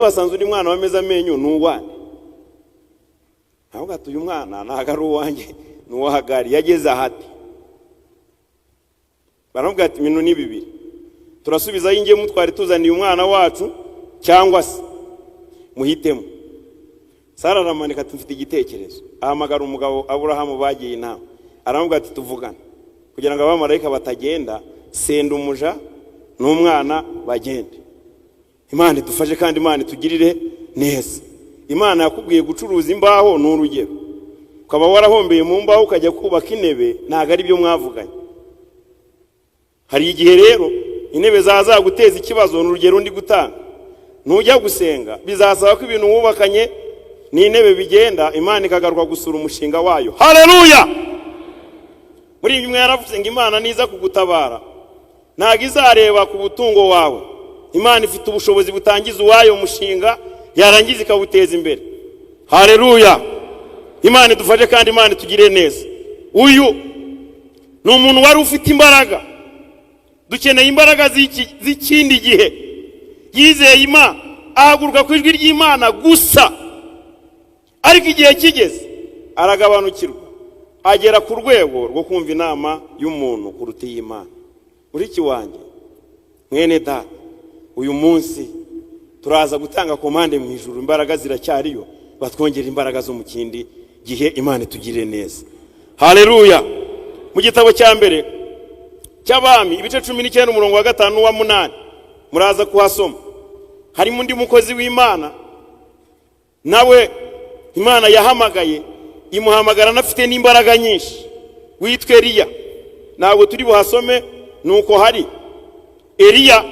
basanze uri mwana wameze amenyo nuwane ahubwo atuye umwana ntago uwanjye nuwa Hagari yageze ahati baramubwira ati ibintu ni bibiri turasubiza yingiye mutwari tuzaniye umwana wacu cyangwa se muhitemo. Sara aramanika ati mfite igitekerezo ahamagara umugabo Aburahamu bagiye inama aramubwira ati tuvugana kugira ngo abamarayika batagenda senda umuja n'umwana bagende. Imana idufashe kandi Imana itugirire neza. Imana yakubwiye gucuruza imbaho n'urugero ukaba warahombeye mu mbaho ukajya kubaka intebe ntago ari byo mwavuganye. Hari igihe rero intebe zazaguteza ikibazo n'urugero ndi gutanga nujya gusenga bizasaba ko ibintu wubakanye n'intebe bigenda Imana ikagaruka gusura umushinga wayo. Haleluya! Muri imwe yaravuze ngo Imana niza kugutabara ntago izareba ku butungo wawe. Imana ifite ubushobozi butangiza uwayo umushinga yarangiza ikawuteza imbere. Haleluya! Imana idufashe kandi Imana itugire neza. Uyu ni umuntu wari ufite imbaraga. Dukeneye imbaraga z'ikindi gihe. Yizeye Imana ahaguruka ku ijwi ry'Imana gusa, ariko igihe kigeze aragabanukirwa agera ku rwego rwo kumva inama y'umuntu kuruta y'Imana. Muri kiwanjye mwene data, uyu munsi turaza gutanga komande mu ijuru, imbaraga ziracyariyo, batwongera imbaraga zo mu kindi gihe. Imana itugire neza. Haleluya! Mu gitabo cya mbere cy'Abami ibice 19 umurongo wa 5 n'uwa 8 muraza kuhasoma. Harimo undi mukozi w'Imana nawe Imana yahamagaye imuhamagara nafite n'imbaraga nyinshi witwe Eliya. Ntabwo turi buhasome nuko hari Eliya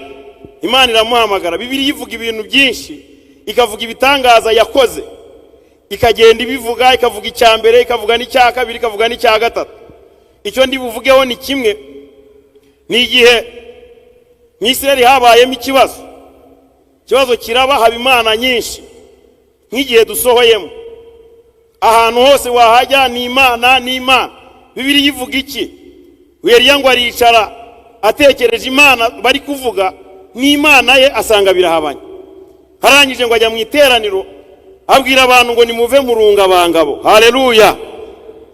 Imana iramuhamagara. Bibiliya ivuga ibintu byinshi, ikavuga ibitangaza yakoze, ikagenda ibivuga, ikavuga icya mbere, ikavuga n'icya kabiri, ikavuga n'icya gatatu. Icyo ndi buvugeho ni kimwe. Ni igihe mu Isirayeli habayemo ikibazo kiraba, haba imana nyinshi nk'igihe dusohoyemo. Ahantu hose wahajya ni imana ni imana. Bibiliya ivuga iki? Eliya ngo aricara atekereje imana bari kuvuga ni imana ye, asanga birahabanye. Harangije ngo ajya mu iteraniro abwira abantu ngo nimuve mu rungabangabo. Haleluya!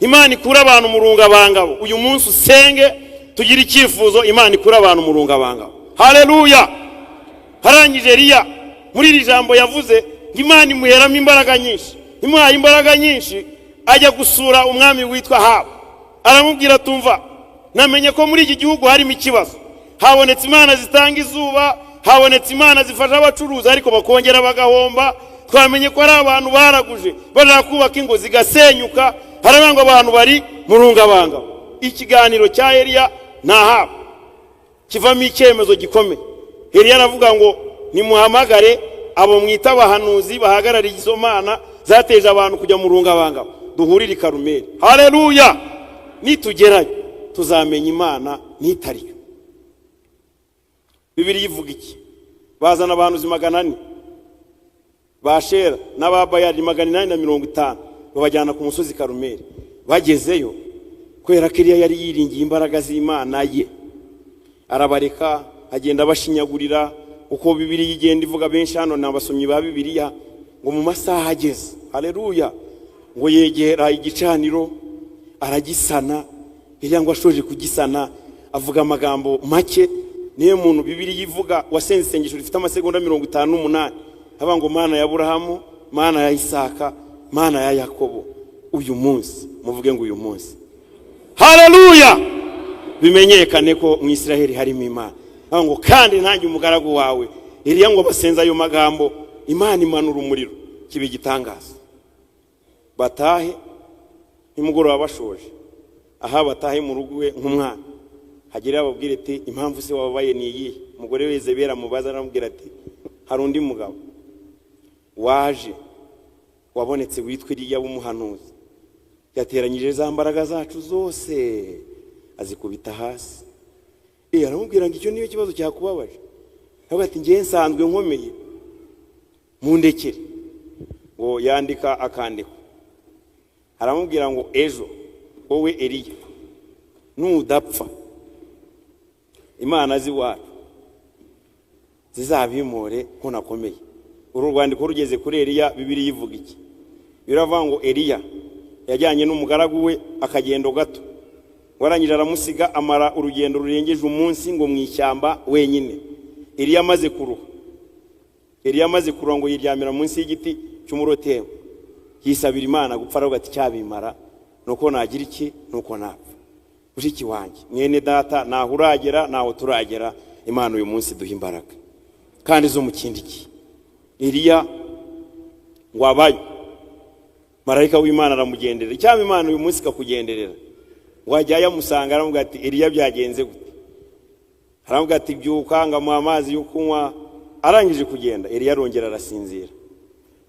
Imana ikura abantu mu rungabangabo. Uyu munsi usenge tugira icyifuzo Imana ikura abantu mu rungabangabo. Haleluya! Harangije Eliya muri iri jambo yavuze Imana imuheramo imbaraga nyinshi. Imuhaye imbaraga nyinshi ajya gusura umwami witwa Ahabu. Aramubwira tumva, namenye ko muri iki gihugu harimo ikibazo. Habonetse imana zitanga izuba, habonetse imana zifasha abacuruzi ariko bakongera bagahomba. Twamenye ko ari abantu baraguje bashaka kubaka ingo zigasenyuka. Harabanga abantu bari mu rungabangabo. Ikiganiro cya Eliya na Ahabu kivamo icyemezo gikomeye. Eliya aravuga ngo nimuhamagare abo mwita abahanuzi bahagarariye izo mana zateje abantu kujya mu rungabangabo, duhurire i Karumeli. Haleluya! Nitugerayo tuzamenya Imana nitariyo. Bibiliya ivuga iki? Bazana abantu 400 bashera n'ababayari 850 babajyana ku musozi Karumeli. Bagezeyo kwera ko Eliya yari yiringiye imbaraga z'Imana ye, arabareka agenda bashinyagurira. Uko Bibiliya igenda ivuga, benshi hano n'abasomyi ba Bibiliya, ngo mu masaha ageze, haleluya, ngo yegera igicaniro aragisana. Eliya ngo ashoje kugisana avuga amagambo make. Niyo muntu Bibiliya ivuga wasenze isengesho rifite amasegonda 58 aba ngo Mana ya Aburahamu, Mana ya Isaka, Mana ya Yakobo. Uyu munsi muvuge ngo uyu munsi, haleluya, bimenyekane ko mu Isiraheli harimo Imana. Ngo kandi nanjye umugaragu wawe. Eliya ngo basenza ayo magambo, Imana imanura umuriro, kibe gitangaza. Batahe nimugoroba bashoje. Aha batahe mu rugo we nk'umwana. Hagira ababwire ati impamvu se wababaye ni iyi. Umugore weze bera mubaza aramubwira ati hari undi mugabo waje wabonetse witwa Eliya w'umuhanuzi, yateranyije za mbaraga zacu zose azikubita hasi. Aramubwira ngo icyo niyo kibazo cyakubabaje. Avuga ati ngiye nsanzwe nkomeye mundekere. Ngo yandika akandiko. Aramubwira ngo ejo wowe Eliya nudapfa Imana ziwacu zizabimore ko nakomeye. uru rwandiko rugeze kuri Eliya, Bibiliya ivuga iki? Biravuga ngo Eliya yajyanye n'umugaragu we akagendo gato, warangije aramusiga amara urugendo rurengeje umunsi ngo mu ishyamba wenyine. Eliya amaze kuruha ngo yiryamira munsi y'igiti cy'umurotemu, yisabira Imana gupfa, aravuga ati cyabimara nuko nagira iki, nuko napfa. Mushiki wanjye, mwene data, naho uragera naho turagera, Imana uyu munsi duha imbaraga kandi zo mu kindi gihe. Eliya ngo abaye marayika w'Imana aramugenderera. Cyangwa Imana uyu munsi kakugenderera, wajyayo amusanga aravuga ati Eliya byagenze gute? Aravuga ati byuka ngamuha amazi yo kunywa. Arangije kugenda, Eliya arongera arasinzira.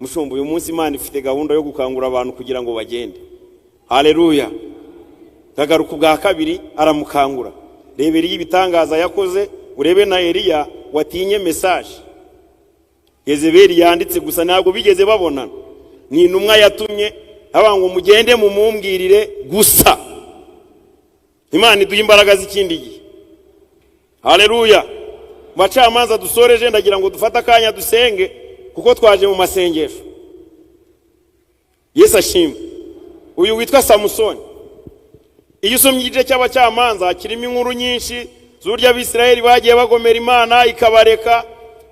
Mushumba, uyu munsi Imana ifite gahunda yo gukangura abantu kugira ngo bagende. Haleluya. Kagaruka bwa kabiri aramukangura. Reba Eliya ibitangaza yakoze, urebe na Eliya watinye message Yezebeli yanditse gusa ntabwo bigeze babonana. Ni intumwa yatumye abantu mugende mumumbwirire gusa. Imana iduha imbaraga z'ikindi gihe. Haleluya. Bacamanza dusoreje, ndagira ngo dufata akanya dusenge kuko twaje mu masengesho. Yesu ashimwe. Uyu witwa Samusoni, iyo usomye igice cy'abacamanza kirimo inkuru nyinshi z'uburyo Abisirayeli bagiye bagomera Imana ikabareka.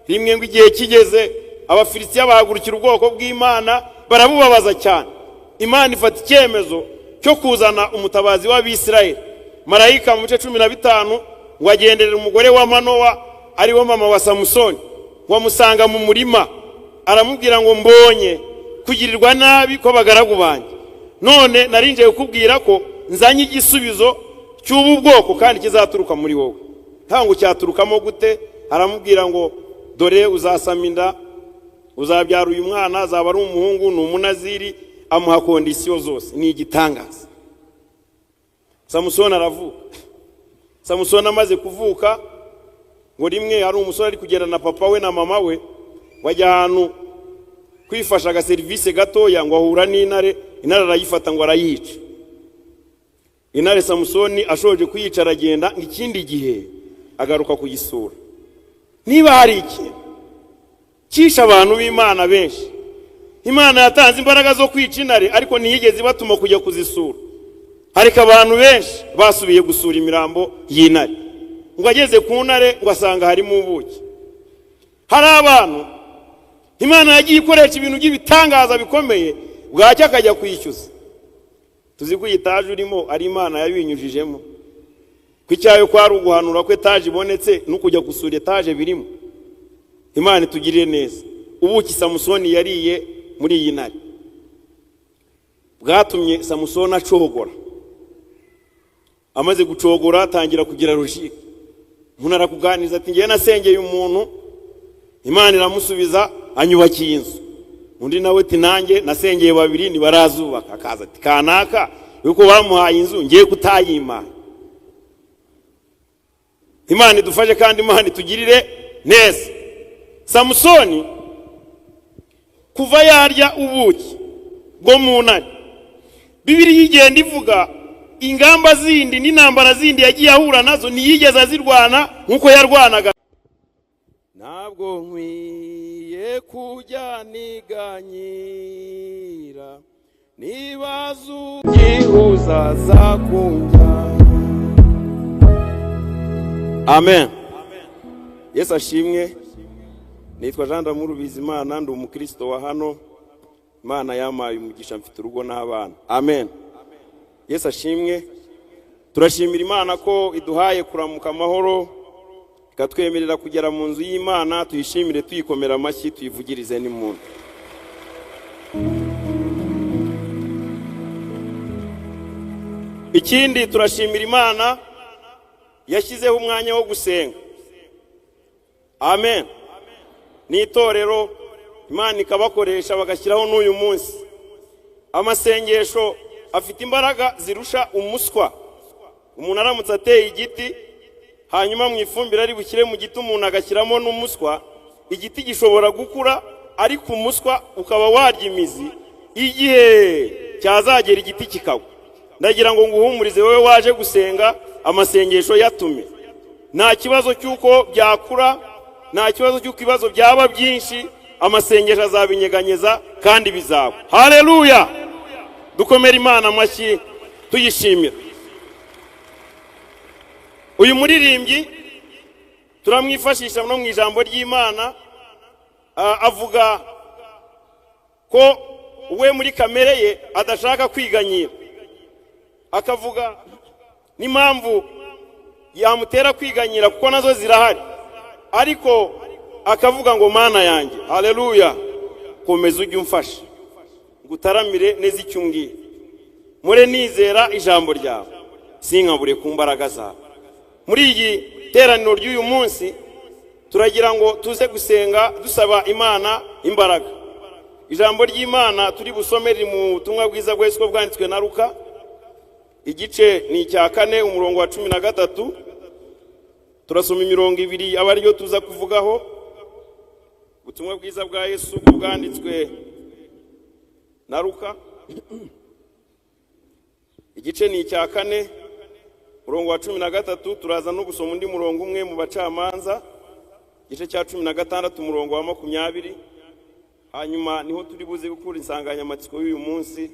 Rimwe ngo igihe kigeze, Abafilisitiya bahagurukira ubwoko bw'Imana barabubabaza cyane. Imana ifata icyemezo cyo kuzana umutabazi w'Abisirayeli, marayika mu bice 15, ngo agenderere umugore wa Manowa ariwo mama wa Samusoni, wamusanga mu murima, aramubwira ngo mbonye kugirirwa nabi ko bagaragu banjye, none narinje kukubwira ko nzanye igisubizo cy'ubu bwoko kandi kizaturuka muri wowe. Ntango cyaturukamo gute? Aramubwira ngo dore uzasama inda, uzabyara uyu mwana, azaba ari umuhungu, ni umunaziri, amuha kondisiyo zose. Ni igitangaza. Samusoni aravuka. Samusoni amaze kuvuka, ngo rimwe hari umusore ari kugenda na papa we na mama we, wajya ahantu kwifasha aga service gatoya, ngo ahura n'intare. Intare arayifata ngo arayica. Intare Samusoni ashoje kuyica aragenda, ikindi gihe agaruka kugisura. Niba hari iki kisha abantu b'Imana benshi, Imana yatanze imbaraga zo kwica intare, ariko ntiyigeze batuma kujya kuzisura. Ariko abantu benshi basubiye gusura imirambo y'intare. Ngo ageze ku ntare ngo asanga harimo ubuki. Hari abantu Imana yagiye ikoresha ibintu by'ibitangaza bikomeye, bwacya akajya kwishyuza. Tuzi ko itaje urimo ari Imana yabinyujijemo. Kwicyayo kwari uguhanura ko etaje ibonetse no kujya gusura etaje birimo. Imana itugirire neza. Ubuki Samusoni yariye muri iyi ntare bwatumye Samusoni acogora. Amaze gucogora atangira kugira logique. Umuntu arakuganiza ati ngiye nasengeye umuntu, Imana iramusubiza, anyubakiye inzu. Undi nawe ati nanjye nasengeye babiri nibarazubaka. Akaza ati kanaka yuko bamuhaye inzu ngiye kutayima. Imana idufashe kandi Imana itugirire neza. Samusoni kuva yarya ubuki bwo mu ntare, Bibiliya igenda ivuga ingamba zindi n'intambara zindi yagiye ahura nazo, ntiyigeze azirwana nkuko yarwanaga. Ntabwo nkwiye kujya niganyira, nibazo gihuza za kunja. Amen. Yesu ashimwe. Nitwa Jean d'Amour Bizimana, ndi umukristo wa hano. Imana yamaye umugisha, mfite urugo n'abana. Amen. Yesu ashimwe. Turashimira Imana ko iduhaye kuramuka amahoro, ikatwemerera kugera mu nzu y'Imana. Tuyishimire, tuyikomera amashyi, tuyivugirize n'impundu. Ikindi turashimira Imana yashyizeho umwanya wo gusenga. Amen. N'itorero Imana ikabakoresha bagashyiraho n'uyu munsi. Amasengesho afite imbaraga zirusha umuswa. Umuntu aramutse ateye igiti, hanyuma mu ifumbire ari bukire mu giti umuntu agashyiramo n'umuswa, igiti gishobora gukura, ariko umuswa ukaba warya imizi, igihe cyazagera igiti kikagwa. Ndagira ngo nguhumurize wowe waje gusenga, amasengesho yatume. Nta kibazo cyuko byakura, nta kibazo cyuko ibibazo byaba byinshi, amasengesho azabinyeganyeza kandi bizaba. Haleluya! Dukomere Imana amashyi tuyishimira. Uyu muririmbyi turamwifashisha no mu ijambo ry'Imana, avuga ko we muri kamere ye adashaka kwiganyira, akavuga n'impamvu yamutera kwiganyira kuko nazo zirahari, ariko akavuga ngo Mana yanjye, haleluya, komeza ujye umfasha ngutaramire neza icyo umbwira, mure nizera ijambo ryawe sinkabure ku mbaraga zawe. Muri iyi teraniro ry'uyu munsi turagira ngo tuze gusenga dusaba Imana imbaraga. Ijambo ry'Imana turi busome riri mu butumwa bwiza bwa Yesu bwanditswe na Luka, igice ni icya 4 umurongo wa 13. Turasoma imirongo 2 aba ariyo tuza kuvugaho. Ubutumwa bwiza bwa Yesu bwanditswe na Luka, igice ni icya 4 umurongo wa 13. Turaza no gusoma undi murongo umwe mu Bacamanza, igice cya 16 umurongo wa 20. Hanyuma niho turi buze gukura insanganyamatsiko y'uyu munsi,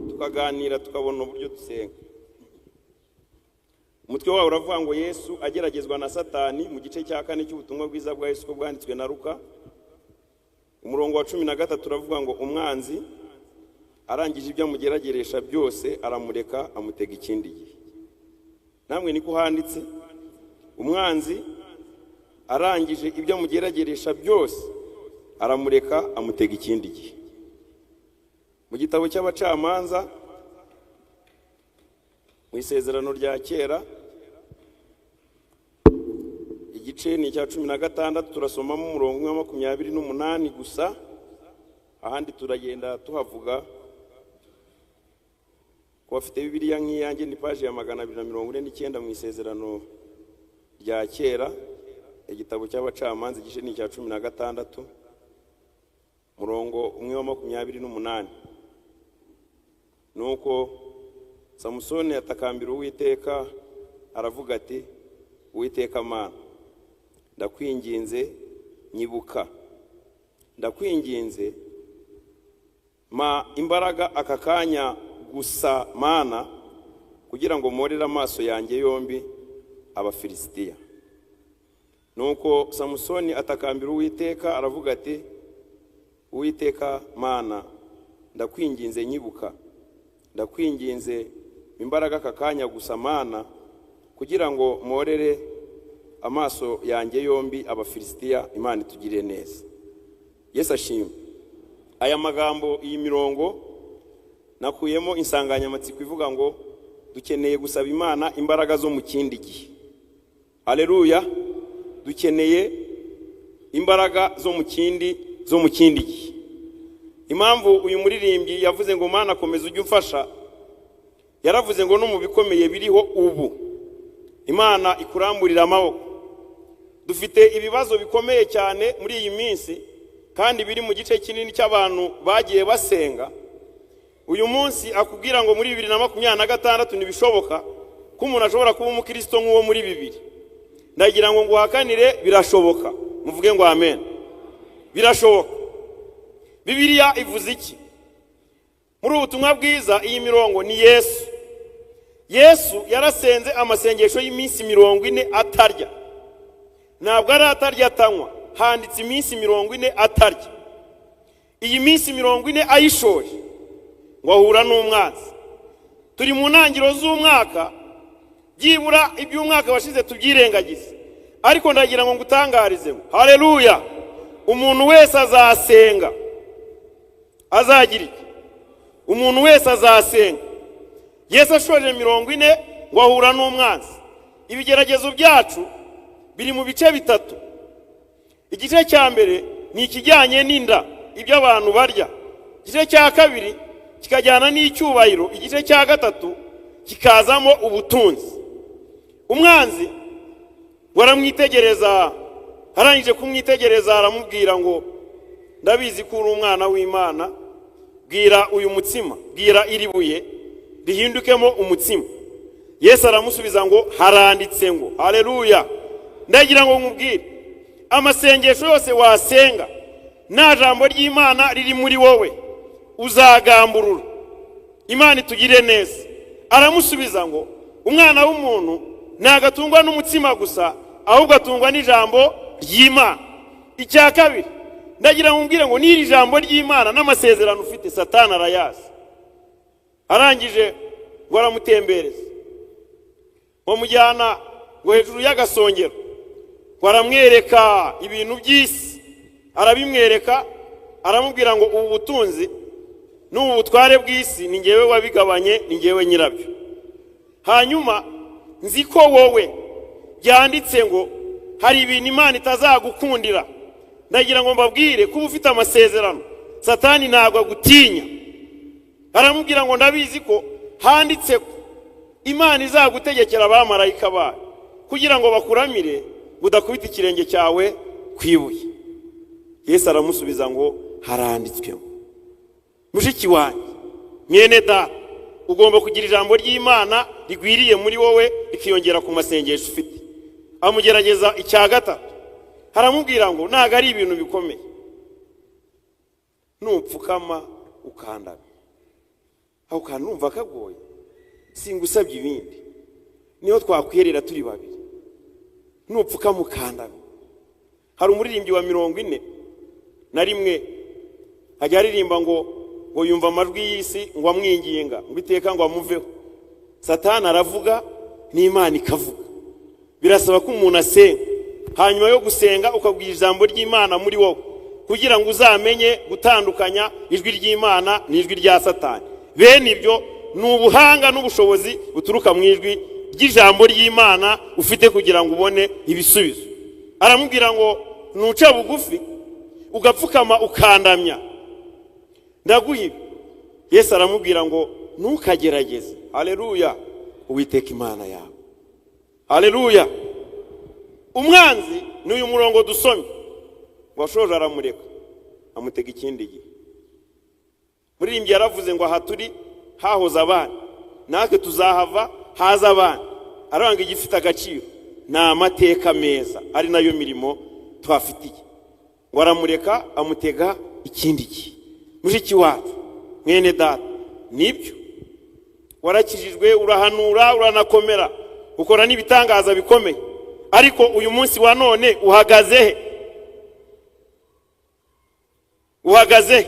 tukaganira tukabona uburyo dusenga. Umutwe wawe uravuga ngo Yesu ageragezwa na Satani, mu gice cya 4 cy'ubutumwa bwiza bwa Yesu bwanditswe na Luka. Umurongo wa 13 turavuga ngo umwanzi arangije ibyo amugerageresha byose aramureka amutega ikindi gihe. Namwe niko handitse, umwanzi arangije ibyo amugerageresha byose aramureka amutega ikindi gihe. Mu gitabo cy'Abacamanza mu Isezerano rya Kera, igice ni cya 16, turasomamo umurongo wa 28 gusa, ahandi turagenda tuhavuga. Ko bafite Bibiliya nk'iyanjye ni page ya 249 mu Isezerano rya Kera, igitabo cy'Abacamanza igice ni cya 16 murongo umwe wa 28. Nuko Samusoni atakambira Uwiteka aravuga ati, Uwiteka Mana, ndakwinginze nyibuka, ndakwinginze ma imbaraga aka kanya gusa Mana, kugira ngo morera amaso yanjye yombi Abafilisitiya. Nuko Samusoni atakambira Uwiteka aravuga ati, Uwiteka Mana, ndakwinginze nyibuka, ndakwinginze imbaraga aka kanya gusa Mana, kugira ngo morere amaso yanjye yombi Abafilisitiya. Imana itugirire neza. Yesu ashimwe. Aya magambo, iyi mirongo nakuyemo insanganyamatsiko ivuga ngo dukeneye gusaba Imana imbaraga zo mu kindi gihe. Haleluya! Dukeneye imbaraga zo mu kindi gihe. Impamvu uyu muririmbyi yavuze ngo Mana komeza ujye umfasha, yaravuze ngo no mu bikomeye biriho ubu Imana ikuramburira amaboko. Dufite ibibazo bikomeye cyane muri iyi minsi, kandi biri mu gice kinini cy'abantu bagiye basenga. Uyu munsi akubwira ngo muri 2026 nibishoboka ko umuntu ashobora kuba umukristo nk'uwo muri Bibiliya. Ndagira ngo nguhakanire birashoboka. Muvuge ngo amen. Birashoboka. Bibiliya ivuze iki? Muri ubutumwa bwiza iyi mirongo ni Yesu. Yesu yarasenze amasengesho y'iminsi 40 atarya. Ntabwo ari atarya atanywa, handitse iminsi 40 atarya. Iyi minsi 40 ayishoje ngo ahura n'umwanzi. Turi mu ntangiriro z'umwaka, byibura iby'umwaka washize tubyirengagize, ariko ndagira ngo ngutangarize, haleluya, umuntu wese azasenga azagira iki? Umuntu wese azasenga. Yesu ashoje 40 ngo ahura n'umwanzi. Ibigeragezo byacu biri mu bice bitatu. Igice cya mbere ni ikijyanye n'inda, ibyo abantu barya. Igice cya kabiri kikajyana n'icyubahiro. Igice cya gatatu kikazamo ubutunzi. Umwanzi waramwitegereza, arangije kumwitegereza aramubwira ngo ndabizi ko uri umwana w'Imana, bwira uyu mutsima, bwira iri buye rihindukemo umutsima. Yesu aramusubiza ngo haranditse ngo. Haleluya! Ndagira ngo nkubwire, amasengesho yose wasenga nta jambo ry'Imana riri muri wowe uzagamburura. Imana itugire neza. Aramusubiza ngo umwana w'umuntu ntagatungwa n'umutsima gusa, ahubwo atungwa n'ijambo ry'Imana. Icya kabiri, ndagira nkubwire ngo n'iri jambo ry'Imana n'amasezerano ufite Satani arayazi. Arangije ngo aramutembereza, bamujyana ngo hejuru y'agasongero, ngo aramwereka ibintu by'isi. Arabimwereka, aramubwira ngo ubu butunzi n'ubu butware bw'isi ni njyewe wabigabanye, ni njyewe nyirabyo. Hanyuma nzi ko wowe byanditse ngo hari ibintu Imana itazagukundira. Ndagira ngo mbabwire ko ufite amasezerano Satani ntabwo agutinya. Aramubwira ngo ndabizi ko handitse ko Imana izagutegekera abamarayika bayo kugira ngo bakuramire budakubita ikirenge cyawe kwibuye. Yesu aramusubiza ngo haranditswe. Mushiki wanjye, mwene data, ugomba kugira ijambo ry'Imana rigwiriye muri wowe rikiyongera ku masengesho ufite. Amugerageza icya gatatu, haramubwira ngo ntago ari ibintu bikomeye, nupfukama ukandaba. Aho kandi numva kagoye, singusabye ibindi, niyo twakwiherera turi babiri. Nupfukama ukandaba. Hari umuririmbyi wa 41 ajya aririmba ngo yumva amajwi y'isi ngo amwinginga ngo iteka ngo amuveho. Satani aravuga n'Imana ikavuga. Birasaba ko umuntu asenga, hanyuma yo gusenga ukabwira ijambo ry'Imana muri wowe kugira ngo uzamenye gutandukanya ijwi ry'Imana n'ijwi rya Satani. Bene ibyo ni ubuhanga n'ubushobozi buturuka mu ijwi ry'ijambo ry'Imana ufite kugira ngo ubone ibisubizo. Aramubwira ngo nuca bugufi ugapfukama ukandamya ndaguhiba. Yesu aramubwira ngo ntukagerageze. Haleluya, Uwiteka Imana yawe. Haleluya. Umwanzi ni uyu murongo dusomye, washoje aramureka amutega ikindi gihe. Muririmbyi yaravuze ngo aha turi hahoze abana, natwe tuzahava haza abana. Aranga igifite agaciro ni amateka meza, ari nayo mirimo twafitiye. Ngo aramureka amutega ikindi gihe. Mushiki wacu, mwene data, nibyo warakijijwe, urahanura, uranakomera, ukora n'ibitangaza bikomeye, ariko uyu munsi wa none uhagaze he? Uhagaze.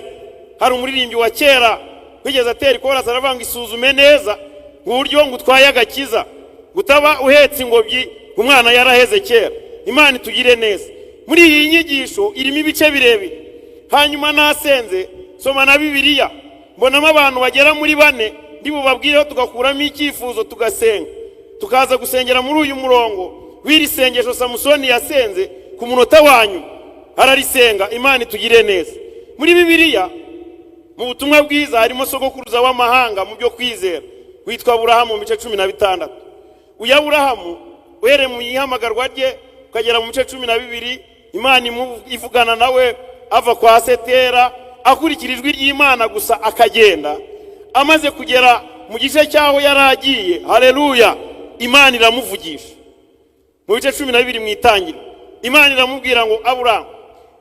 Hari umuririmbyi wa kera wigeze atera ikorasi aravuga ngo isuzume neza uburyo ngo utwaye agakiza, gutaba uhetse ingobyi umwana yaraheze kera. Imana itugire neza. Muri iyi nyigisho irimo ibice birebire. Hanyuma nasenze soma na Bibiliya, mbonamo abantu bagera muri 4 ndibubabwireho tugakuramo icyifuzo tugasenga. Tukaza gusengera muri uyu murongo w'iri sengesho Samusoni yasenze ku munota wanyu. Ararisenga. Imana itugire neza. Muri Bibiliya mu butumwa bwiza harimo sogokuruza w'amahanga mu byo kwizera witwa Aburahamu mu bice 16. Uya Aburahamu uhere mu ihamagarwa rye ukagera mu bice 12, Imana ivugana nawe ava kwa Setera akurikira ijwi ry'Imana gusa akagenda. Amaze kugera mu gice cyaho yaragiye, haleluya, Imana iramuvugisha. Mu bice 12 mu itangiriro Imana iramubwira ngo Aburahamu,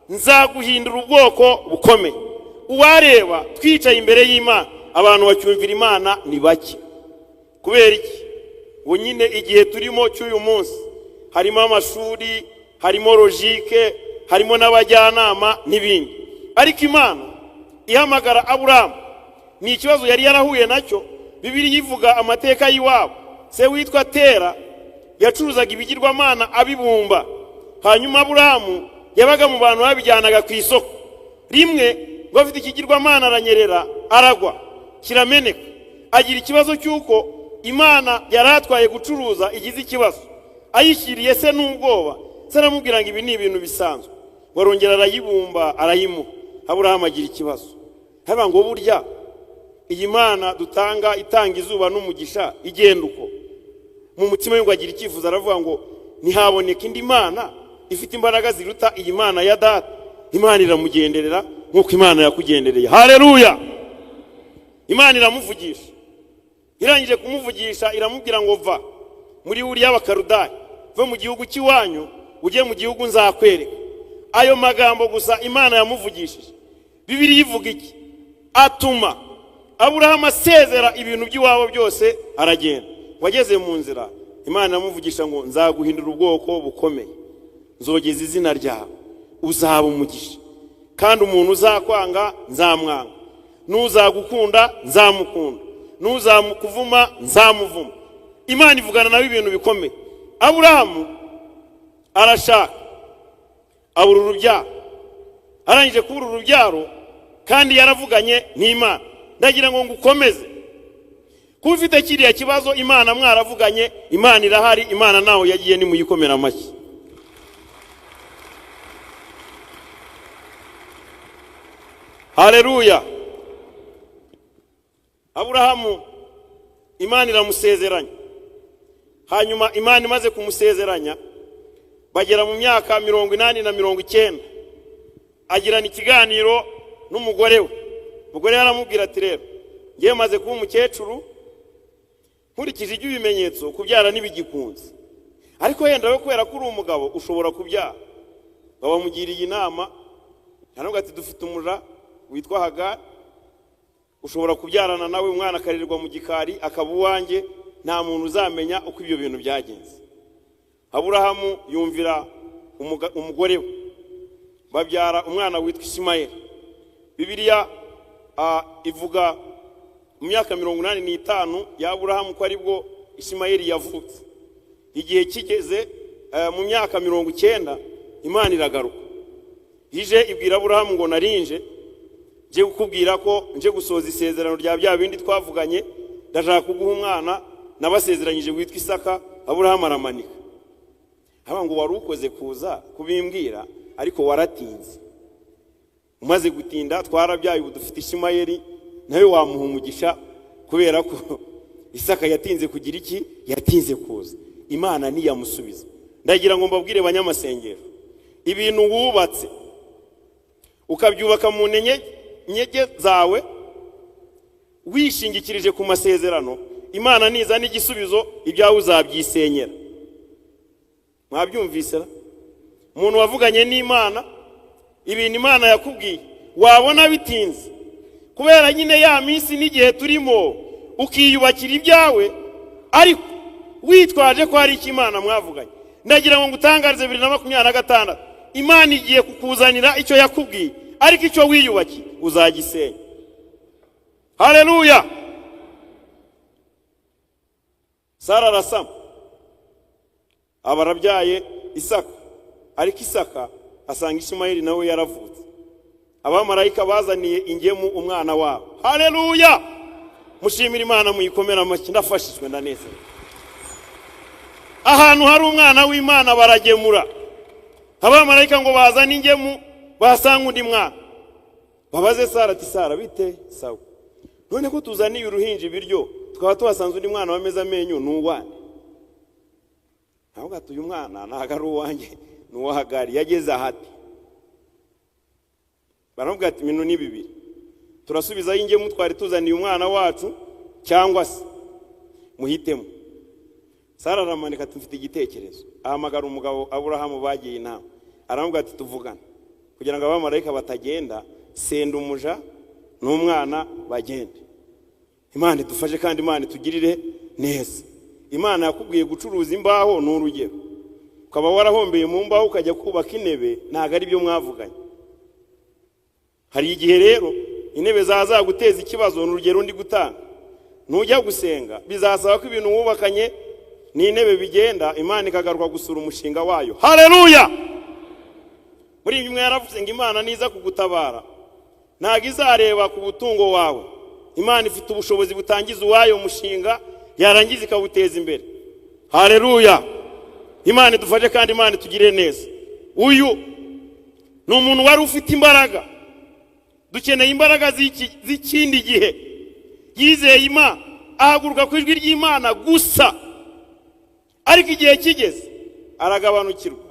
nzaguhindura ubwoko bukomeye. Uwareba twicaye imbere y'Imana abantu bacyumvira Imana ni bake. Kubera iki? Ngo nyine igihe turimo cy'uyu munsi harimo amashuri, harimo logike, harimo n'abajyanama n'ibindi. Ariko Imana ihamagara Aburahamu ni ikibazo yari yarahuye nacyo. Bibiliya ivuga amateka y'iwabo. Se witwa Tera yacuruzaga ibigirwamana abibumba. Hanyuma Aburahamu yabaga mu bantu babijyanaga ku isoko. Rimwe ngo afite ikigirwamana aranyerera, aragwa, kirameneka. Agira ikibazo cy'uko Imana yaratwaye gucuruza igize ikibazo. Ayishyiriye se n'ubwoba. Se aramubwira ngo ibi ni ibintu bisanzwe. Warongera arayibumba arayimuha. Aburahamu agira ikibazo. Haba ngo burya iyi Mana dutanga itanga izuba n'umugisha igenda uko. Mu mutima we ngo agira icyifuzo aravuga ngo ntihaboneka indi Mana ifite imbaraga ziruta iyi Mana ya data. Imana iramugenderera nkuko Imana yakugendereye. Haleluya. Imana iramuvugisha. Irangije kumuvugisha iramubwira ngo va muri Uriya w'Abakaludaya, va mu gihugu cy'iwanyu ujye mu gihugu nzakwereka. ayo magambo gusa Imana yamuvugishije. Bibiliya ivuga iki? Atuma Aburahamu asezera ibintu by'iwabo byose aragenda. Wageze mu nzira Imana yamuvugisha ngo nzaguhindura ubwoko bukomeye, nzogeza izina ryawe, uzaba umugisha, kandi umuntu uzakwanga nzamwanga, n'uzagukunda nzamukunda, n'uzamukuvuma nzamuvuma. Imana ivugana nawe ibintu bikomeye. Aburahamu arashaka abura urubyaro, arangije kubura urubyaro kandi yaravuganye n'Imana. Ndagira ngo ngukomeze kuba ufite kiriya kibazo, Imana mwaravuganye, Imana irahari, Imana naho yagiye nimuyikomera amashyi. Haleluya. Aburahamu Imana iramusezeranya, hanyuma Imana imaze kumusezeranya bagera mu myaka 80 na 90, agirana ikiganiro n'umugore we. Umugore yaramubwira ati rero ngiye maze kuba umukecuru, nkurikije ibyo bimenyetso kubyara nibigikunze, ariko yenda we kwera kuri umugabo ushobora kubyara. Babamugiriye inama, hano ati dufite umura witwa Hagari, ushobora kubyarana nawe, umwana akarirwa mu gikari akaba uwanjye, nta muntu uzamenya uko ibyo bintu byagenze. Aburahamu yumvira umugore we, babyara umwana witwa Ishimayeli. Bibiliya ivuga mu myaka 85 ya Aburahamu ko aribwo Ishimayeli yavutse. Igihe kigeze mu myaka 90 Imana iragaruka, ije ibwira Aburahamu ngo narinje nje kukubwira ko nje gusoza isezerano rya bya bindi twavuganye, ndashaka kuguha umwana nabasezeranyije witwa Isaka. Aburahamu aramanika, haba ngo wari ukoze kuza kubimbwira, ariko waratinze. Umaze gutinda twarabyaye, ubu dufite Ishimayeli, nawe wamuha umugisha kubera ko Isaka yatinze kugira iki, yatinze kuza. Imana niyamusubiza. Ndagira ngo mbabwire banyamasengero, ibintu wubatse ukabyubaka mu nyege zawe wishingikirije ku masezerano, Imana niza n'igisubizo ibyawe uzabyisenyera. Mwabyumvise? Umuntu wavuganye n'Imana, ibintu Imana yakubwiye wabona bitinze kubera nyine ya minsi n'igihe turimo, ukiyubakira ibyawe ariko witwaje ko hari Imana mwavuganye. Ndagira ngo ngutangarize 2026 Imana igiye kukuzanira icyo yakubwiye, ariko icyo wiyubakiye uzagisenya. Haleluya. Sara arasama, abarabyaye Isaka, ariko Isaka asanga Ishimayeli nawe yaravutse. Abamarayika bazaniye ingemu umwana wabo. Haleluya. Mushimira Imana, muyikomera amashyi. Ndafashijwe ndaneze. Ahantu hari umwana w'Imana baragemura, abamarayika ngo bazane ingemu basanga undi mwana. Babaze Sara ati Sara bite? Sawa. None ko tuzaniye uruhinja ibiryo tukaba tuhasanze undi mwana wameze amenyo n'uwane? Ntabwo atuye umwana ntago ari uwanjye, n'uwa Hagari. Yageze ahati baramubwira ati mino ni bibiri, turasubizaho ingemu twari tuzaniye umwana wacu cyangwa se muhitemo. Sara aramanika ati mfite igitekerezo. Ahamagara umugabo Aburahamu bagiye inama, aramubwira ati tuvugana kugira ngo abamarayika batagenda, senda umuja n'umwana bagende. Imana idufashe kandi Imana itugirire neza. Imana yakubwiye gucuruza imbaho n'urugero, ukaba warahombeye mu mbaho ukajya kubaka intebe, ntago ari byo mwavuganye. Hari igihe rero intebe zazaguteza ikibazo, n'urugero undi gutanga. Nujya gusenga bizasaba ko ibintu wubakanye n'intebe bigenda, Imana ikagaruka gusura umushinga wayo. Haleluya. Muri imwe yaravuze ngo Imana niza kugutabara ntago izareba ku butungo wawe. Imana ifite ubushobozi butangiza uwayo umushinga, yarangiza ikawuteza imbere. Haleluya. Imana idufashe kandi Imana itugire neza. Uyu ni umuntu wari ufite imbaraga. Dukeneye imbaraga z'ikindi gihe. Yizeye Imana, ahaguruka ku ijwi ry'Imana gusa, ariko igihe kigeze aragabanukirwa,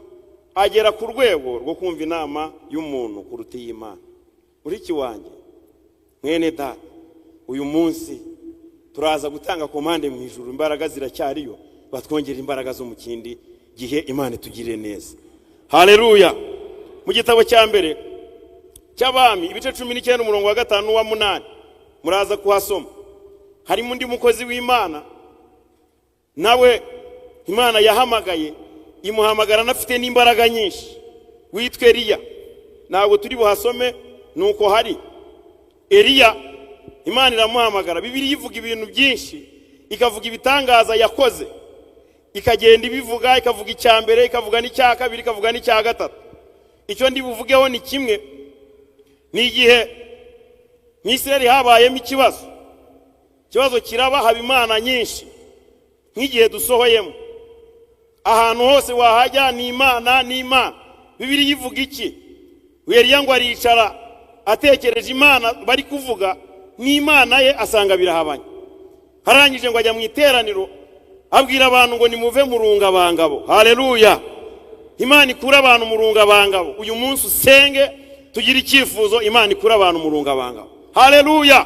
agera ku rwego rwo kumva inama y'umuntu kuruta iy'Imana. Muriki wanjye, mwene data, uyu munsi turaza gutanga komande mu ijuru. Imbaraga ziracyariyo, batwongera imbaraga zo mu kindi gihe. Imana itugire neza. Haleluya. mu gitabo cya mbere cy'Abami ibice 19 umurongo wa 5 n'uwa 8 muraza kuhasoma. Harimo undi mukozi w'Imana nawe Imana yahamagaye, imuhamagara nafite n'imbaraga nyinshi, witwa Eliya. Ntabwo turi buhasome, nuko hari Eliya Imana iramuhamagara. Bibiliya ivuga ibintu byinshi, ikavuga ibitangaza yakoze, ikagenda ibivuga, ikavuga icya mbere, ikavuga n'icya kabiri, ikavuga n'icya gatatu. Icyo ndi buvugeho ni kimwe, ni igihe mu Isirayeli habayemo ikibazo kiraba, haba imana nyinshi nk'igihe dusohoyemo. Ahantu hose wahajya ni imana, ni imana. Bibiliya ivuga iki? Eliya ngo aricara atekereje imana bari kuvuga, ni imana ye asanga birahabanye. Harangije ngo ajya mu iteraniro abwira abantu ngo nimuve mu rungabangabo. Haleluya! Imana ikura abantu mu rungabangabo. Uyu munsi usenge tugira icyifuzo Imana ikura abantu mu rungabangabo. Haleluya!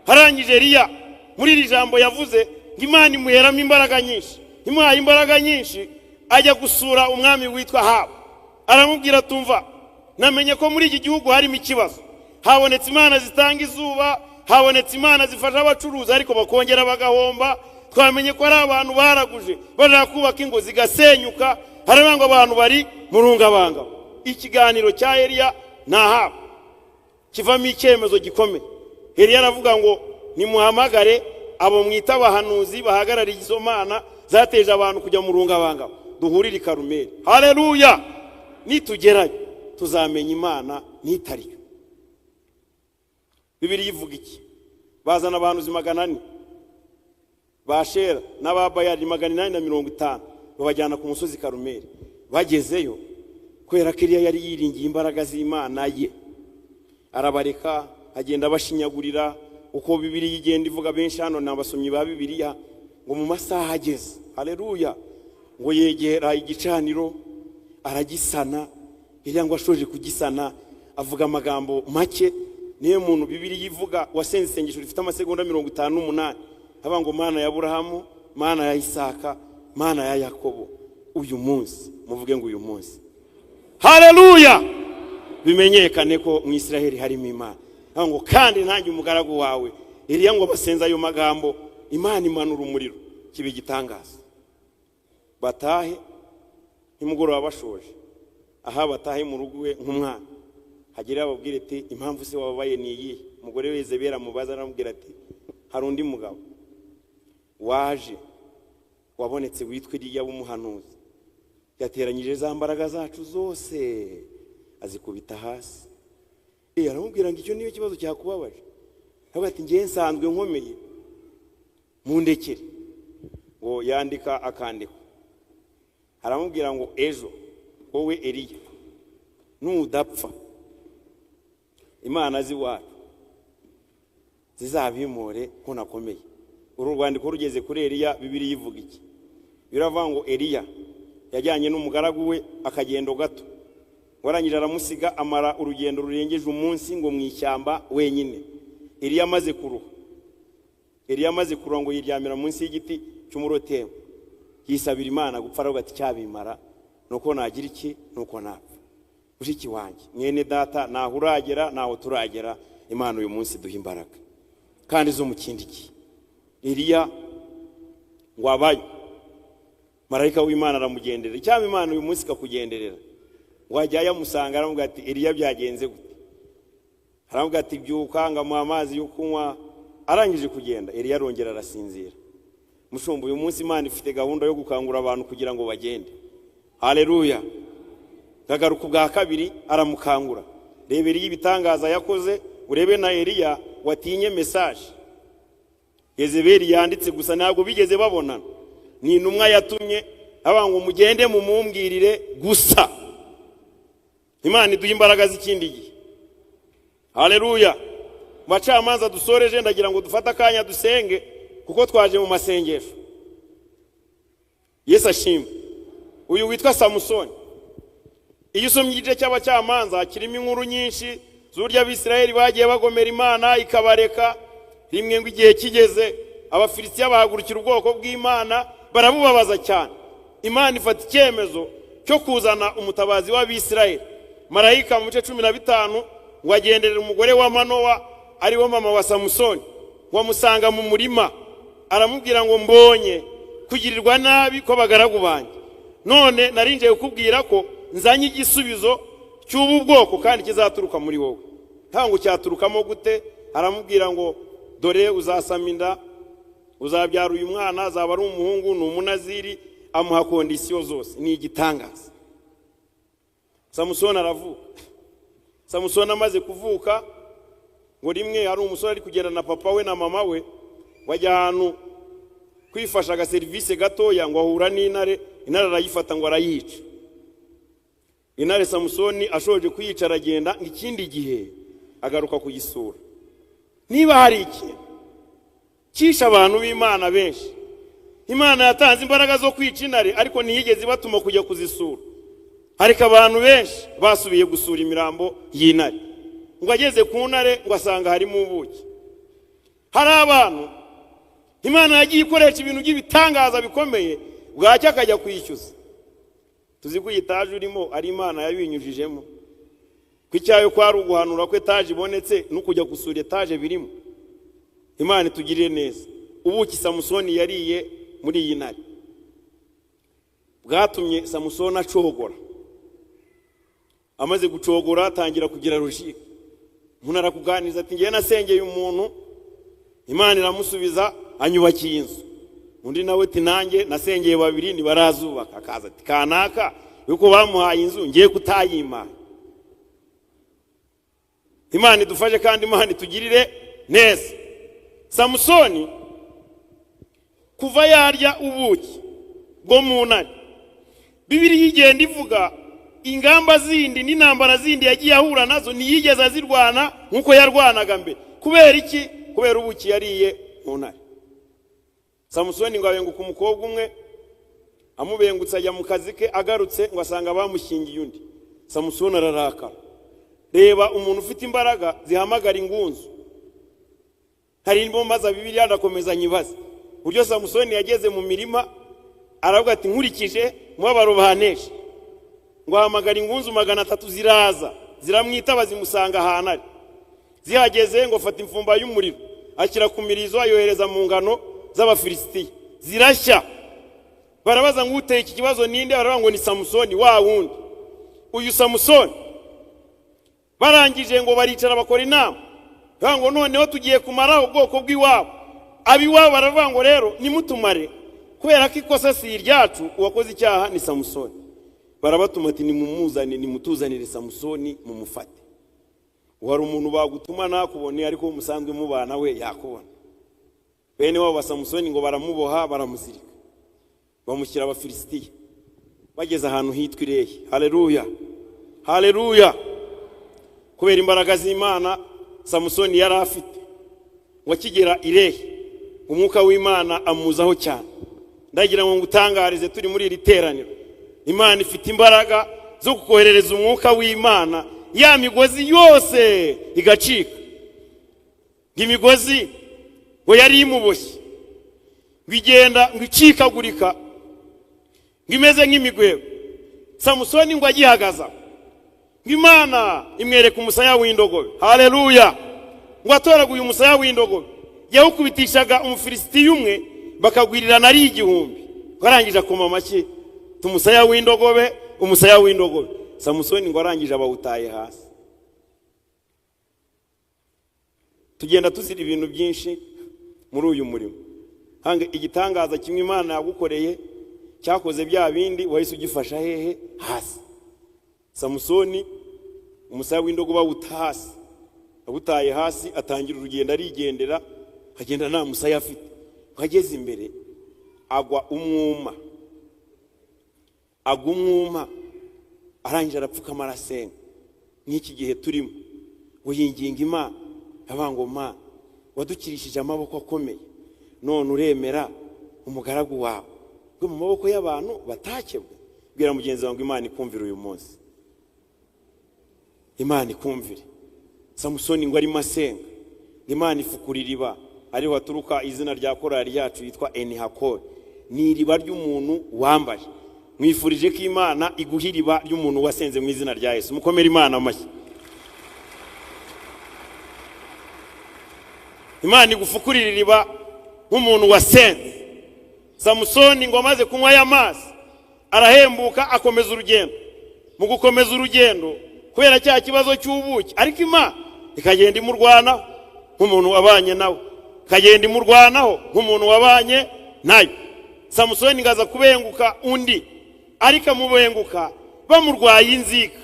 Harangije Eliya muri iri jambo yavuze Imana imuheramo imbaraga nyinshi. Imuhaye imbaraga nyinshi, ajya gusura umwami witwa Ahabu. Aramubwira tumva, namenye ko muri iki gihugu harimo ikibazo. Habonetse imana zitanga izuba, habonetse imana zifasha abacuruzi ariko bakongera bagahomba. Twamenye ko ari abantu baraguje bashaka kubaka ingo zigasenyuka, harimo ngo abantu bari mu rungabangabo. Ikiganiro cya Eliya na Ahabu kivamo icyemezo gikomeye. Eliya aravuga ngo nimuhamagare abo mwita abahanuzi bahagarariye izo mana zateje abantu kujya mu rungabangabo, duhurire i Karumeli. Haleluya! Nitugerayo tuzamenya imana nitariyo. Bibiliya ivuga iki? Bazana abantu 400 bashera n'ababayari 850 babajyana ku musozi Karumeli. Bagezeyo kwera ko Eliya yari yiringiye imbaraga z'Imana ye, arabareka agenda bashinyagurira. Uko Bibiliya igenda ivuga, benshi hano n'abasomyi ba Bibiliya, ngo mu masaha ageze, haleluya, ngo yegera igicaniro aragisana. Eliya ngo ashoje kugisana avuga amagambo make. Niyo muntu Bibiliya ivuga wasenze isengesho rifite amasegonda 58, aba ngo Mana ya Aburahamu, Mana ya Isaka, Mana ya Yakobo. Uyu munsi muvuge ngo uyu munsi, haleluya, bimenyekane ko mu Isiraheli harimo Imana. Ngo kandi nanjye umugaragu wawe. Eliya ngo basenza ayo magambo, Imana imanura umuriro, kibe gitangaza. Batahe nimugoroba bashoje, aha batahe mu rugo we nk'umwana. Hagira ababwire ati impamvu se wababaye ni iyi? Umugore weze bera mubaza aramubwira ati hari undi mugabo waje wabonetse witwa Eliya w'umuhanuzi, yateranyije za mbaraga zacu zose azikubita hasi. Aramubwira ngo icyo niyo kibazo cyakubabaje. Avuga ati ngiye nsanzwe nkomeye, mundekere. Ngo yandika akandiko. Aramubwira ngo ejo wowe Eliya nudapfa, imana ziwacu zizabimore ko nakomeye. Uru rwandiko rugeze kuri Eliya, Bibiliya ivuga iki? Biravuga ngo Eliya yajyanye n'umugaragu we akagendo gato, warangije aramusiga amara urugendo rurengeje umunsi ngo mu ishyamba wenyine. Eliya amaze kuruha ngo yiryamira munsi y'igiti cy'umurotemu, yisabira Imana gupfa. Aravuga ati cyabimara nuko nagira iki, nuko napfa. Mushiki wanjye, mwene data, naho uragera naho turagera, Imana uyu munsi duha imbaraga kandi zo mu kindi gihe. Eliya ngo abaye marayika w'Imana aramugenderera. Cyangwa Imana uyu munsi kakugenderera, wajya yamusanga aravuga ati Eliya byagenze gute? Aravuga ati byuka ngamuha amazi yo kunywa. Arangije kugenda, Eliya arongera arasinzira. Mushumba, uyu munsi Imana ifite gahunda yo gukangura abantu kugira ngo bagende. Haleluya! Gagaruka bwa kabiri aramukangura. Reba Eliya ibitangaza yakoze, urebe na Eliya watinye message Yezebeli yanditse gusa ntabwo bigeze babonana. Ni intumwa yatumye abantu mugende mumumbwirire gusa. Imana iduha imbaraga z'ikindi gihe. Haleluya! Bacamanza dusoreje, ndagira ngo dufata akanya dusenge kuko twaje mu masengesho. Yesu ashimwe. Uyu witwa Samusoni, iyo usomye igice cy'abacamanza kirimo inkuru nyinshi z'uburyo Abisirayeli bagiye bagomera Imana ikabareka. Rimwe ngo igihe kigeze, Abafilisitiya bahagurukira ubwoko bw'Imana barabubabaza cyane. Imana ifata icyemezo cyo kuzana umutabazi w'Abisirayeli marayika mu bice 15 ngo agenderera umugore wa Manowa ari wo mama wa Samusoni, wamusanga mu murima aramubwira ngo mbonye kugirirwa nabi ko bagaragu banjye, none narinje kukubwira ko nzanye igisubizo cy'ubu bwoko kandi kizaturuka muri wowe. Ntango cyaturukamo gute? Aramubwira ngo dore uzasama inda, uzabyara uyu mwana, azaba ari umuhungu, ni umunaziri, amuha kondisiyo zose. Ni igitangaza. Samusoni aravuka. Samusoni amaze kuvuka ngo rimwe hari umusore ari kugenda na papa we na mama we, wajya ahantu kwifasha aga service gatoya, ngo ahura n'intare, intare arayifata ngo arayica. Intare Samusoni ashoje kuyica aragenda, ikindi gihe agaruka kugisura. Niba hari iki kisha abantu b'Imana benshi, Imana yatanze imbaraga zo kwica intare ariko ntiyigeze batuma kujya kuzisura. Ariko abantu benshi basubiye gusura imirambo y'intare, ngo ageze ku ntare ngo asanga harimo ubuki. Hari abantu Imana yagiye ikoresha ibintu by'ibitangaza bikomeye, bwacya akajya kwishyuza. Tuzi ko itaje urimo ari Imana yabinyujijemo, kwicyayo kwari uguhanura ko etaje ibonetse no kujya gusura etaje birimo. Imana itugirire neza. Ubuki Samusoni yariye muri iyi ntare bwatumye Samusoni acogora. Amaze gucogora atangira kugira rushika. Umuntu arakuganiza ati ngiye nasengeye umuntu, Imana iramusubiza anyubakiye inzu. Undi nawe ati nanjye nasengeye babiri nibarazubaka. Akaza ati kanaka yuko bamuhaye inzu ngiye kutayima. Imana idufashe kandi Imana itugirire neza. Samusoni kuva yarya ubuki bwo mu ntare, Bibiliya igenda ivuga ingamba zindi n'intambara zindi yagiye ahura nazo ntiyigeze azirwana nkuko yarwanaga mbere. Kubera iki? Kubera ubuki yariye mu ntare. Samusoni ngo abenguka umukobwa umwe, amubengutse ajya mu kazi ke, agarutse ngo asanga bamushyingiye undi. Samusoni ararakara. Reba umuntu ufite imbaraga zihamagara ingunzu. Hari imbomba za Bibiliya ndakomeza nyibaza buryo Samusoni yageze mu mirima, aravuga ati nkurikije mubabaro bahanesha, ngo ahamagara ingunzu 300 ziraza ziramwita bazimusanga ahantu ari. Zihageze ngo fata imfumba y'umuriro akira ku mirizo ayohereza mu ngano z'Abafilisitiya, zirashya. Barabaza ngo uteye iki kibazo ninde? Baravuga ngo ni Samusoni wa wundi. Uyu Samusoni barangije ngo baricara bakora inama, ngo noneho tugiye kumara ubwoko bw'iwabo. Abiwabo baravuga ngo rero nimutumare, kubera ko ikosa si iryacu, uwakoze icyaha ni Samusoni. Barabatuma ati nimumuzane, nimutuzanire Samusoni mumufate. Wari umuntu bagutuma nakubone ariko umusanzwe mubana we yakubona. Bene wabo Samusoni ngo baramuboha baramuzirika, bamushyira Abafilisitiya. Bageze ahantu hitwa Irehe. Haleluya, haleluya. Kubera imbaraga z'Imana Samusoni yari afite, wakigera Irehe umwuka w'Imana amuzaho cyane. Ndagira ngo ngutangarize turi muri iri teraniro, Imana ifite imbaraga zo kukoherereza umwuka w'Imana, ya migozi yose igacika. Imigozi ngo yari imuboshye, bigenda ngicikagurika ngimeze nk'imigwebo. Samusoni ngo agihagaza, Imana imwereka umusaya w'indogobe. Haleluya. Ngo atoraguye umusaya w'indogobe, yawukubitishaga Umufilisitiya umwe bakagwirirana ari 1000. Barangije akoma amashyi, tumusaya w'indogobe, umusaya w'indogobe. Samusoni ngo arangije abawutaye hasi. Tugenda tuzira ibintu byinshi muri uyu murimo. Hange igitangaza kimwe Imana yagukoreye cyakoze bya bindi wahise ugifasha hehe? Hasi. Samusoni umusaya w'indogobe awutahasi, abutaye hasi, atangira urugendo arigendera, agenda nta musaya afite. Ageze imbere agwa umwuma, arangije arapfukama arasenga. N'iki gihe turimo ngo yinginga Imana, abango Mana wadukirishije amaboko akomeye, none uremera umugaragu wawe ngo mu maboko y'abantu batakebwe. Bwira mugenzi wangu Imana ikumvira uyu munsi, Imana ikumvire. Samusoni ngo ari masenga, Imana ifukura iriba, ariho haturuka izina rya korali yacu yitwa Enihakore. Ni iriba ry'umuntu wambaye. mwifurije ko Imana iguha iriba ry'umuntu wasenze mu izina rya Yesu. Mukomere Imana amashyi. Imana igufukurira iriba nk'umuntu wasenze. Samusoni ngo amaze kunywa aya mazi arahembuka akomeza urugendo. Mu gukomeza urugendo kubera cya kibazo cy'ubuki, ariko Imana ikagenda imurwanaho nk'umuntu wabanye nawe, ikagenda imurwanaho nk'umuntu wabanye nayo. Samusoni ngaza kubenguka undi, ariko amubenguka bamurwaye inzika.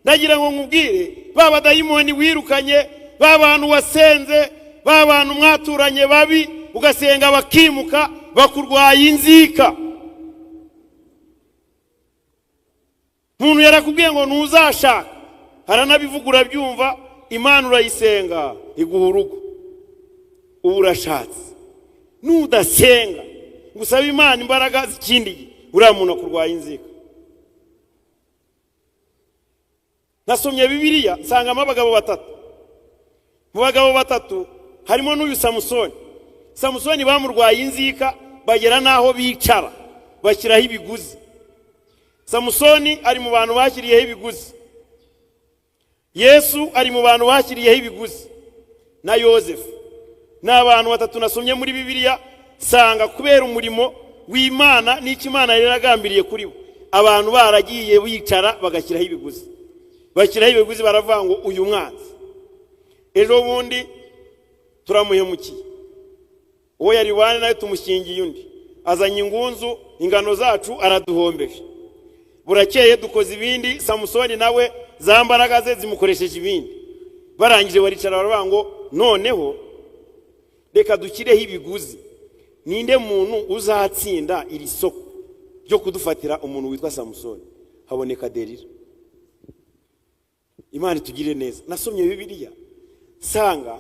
Ndagira ngo nkubwire, baba dayimoni wirukanye, babantu wasenze, babantu mwaturanye babi ugasenga bakimuka, bakurwaye inzika. Muntu yarakubwiye ngo ntuzashaka, haranabivugura byumva, Imana urayisenga iguha urugo, ubu urashatse. Nudasenga gusaba Imana imbaraga zikindi, uriya muntu akurwaye inzika. Nasomye Bibiliya nsangamo abagabo batatu. Mu bagabo batatu harimo n'uyu Samusoni. Samusoni bamurwaye inzika bagera naho bicara bashyiraho ibiguzi. Samusoni ari mu bantu bashyiriyeho ibiguzi. Yesu ari mu bantu bashyiriyeho ibiguzi, na Yosefu. N'abantu batatu nasomye muri Bibiliya sanga kubera umurimo w'Imana n'iki Imana yaragambiriye kuri bo, abantu baragiye bicara bagashyiraho ibiguzi. Bashyiraho ibiguzi baravuga ngo uyu mwanzi ejo bundi turamuhemukiye, uwo yari wane nayo tumushingiye undi, azanye ingunzu ingano zacu araduhombeje. Burakeye dukoze ibindi, Samusoni nawe za mbaraga ze zimukoresheje ibindi. Barangije baricara baravuga ngo noneho reka dukireho ibiguzi, ninde muntu uzatsinda iri soko ryo kudufatira umuntu witwa Samusoni? Haboneka Delila. Imana tugire neza. Nasomye Bibiliya sanga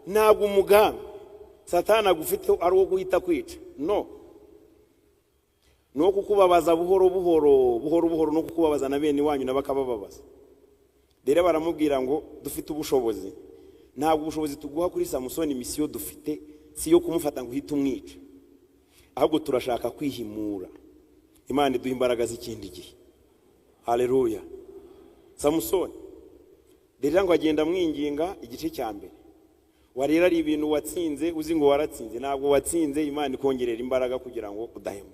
ntabwo umugambi Satani agufite ari wo guhita kwica, no kukubabaza buhoro buhoro no kukubabaza na bene wanyu nabakabababaza. Rero baramubwira ngo dufite ubushobozi, ntabwo ubushobozi tuguha kuri Samusoni, misiyo dufite si yo kumufata ngo uhite umwica, ahubwo turashaka kwihimura. Imana iduha imbaraga z'ikindi gihe. Haleluya. Samusoni rero ngo agenda mwinginga igice cya mbere. Warera ari ibintu watsinze, uzi ngo waratsinze, ntabwo watsinze, Imana ikongerera imbaraga kugira ngo udahema.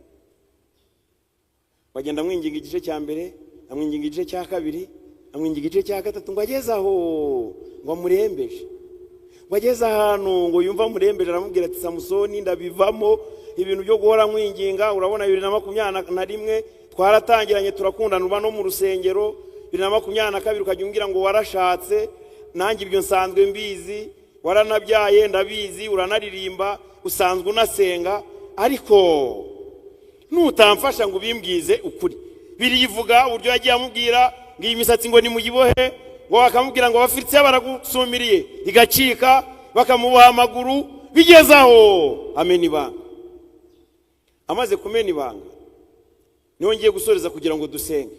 Bagenda mwinginga igice cya mbere, amwinginga igice cya kabiri, amwinginga igice cya gatatu, ngo ageze aho ngo amurembeje. Ngo ageze ahantu ngo yumva amurembeje, aramubwira ati Samusoni ndabivamo ibintu byo guhora mwinginga. Urabona 2021 twaratangiranye turakundana uba no mu rusengero, 2022 ukajya umbwira ngo warashatse, nanjye ibyo nsanzwe mbizi, waranabyaye ndabizi, uranaririmba, usanzwe unasenga, ariko nutamfasha ngo bimbwize ukuri. Birivuga uburyo yagiye amubwira ngo iyi misatsi ngo nimuyibohe, ngo akamubwira ngo abafitse baragusumiriye igacika, bakamuboha amaguru, bigezaho amena ibanga. Amaze kumena ibanga niho ngiye gusoreza kugira ngo dusenge.